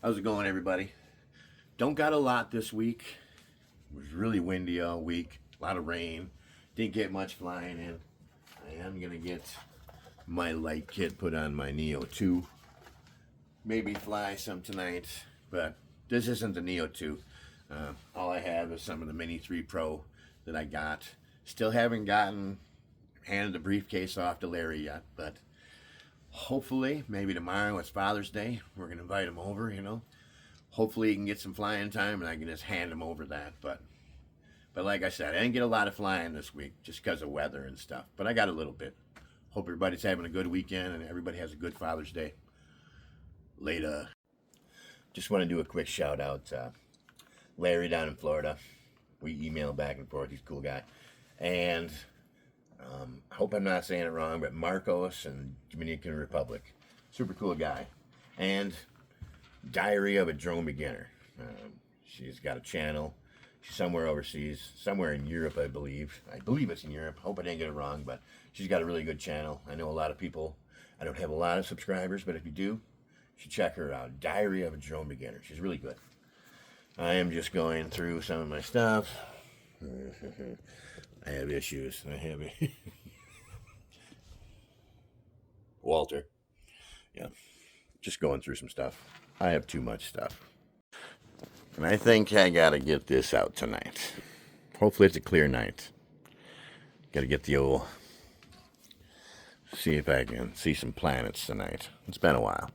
How's it going, everybody? Don't got a lot this week. It was really windy all week. A lot of rain. Didn't get much flying in. I am going to get my light kit put on my Neo 2. Maybe fly some tonight, but this isn't the Neo 2. All I have is some of the Mini 3 Pro that I got. Still haven't handed the briefcase off to Larry yet, but hopefully, maybe tomorrow, it's Father's Day, we're going to invite him over, Hopefully he can get some flying time and I can just hand him over that. But like I said, I didn't get a lot of flying this week just because of weather and stuff. But I got a little bit. Hope everybody's having a good weekend and everybody has a good Father's Day. Later. Just want to do a quick shout out. Larry down in Florida. We email back and forth. He's a cool guy. And I hope I'm not saying it wrong, but Marcos and Dominican Republic. Super cool guy. And Diary of a Drone Beginner. She's got a channel. She's somewhere overseas, somewhere in Europe, I believe. I believe it's in Europe. Hope I didn't get it wrong, but she's got a really good channel. I know a lot of people. I don't have a lot of subscribers, but if you do, you should check her out. Diary of a Drone Beginner. She's really good. I am just going through some of my stuff. I have issues. Walter. Yeah. Just going through some stuff. I have too much stuff. And I think I gotta get this out tonight. Hopefully it's a clear night. Gotta get the old... See if I can see some planets tonight. It's been a while.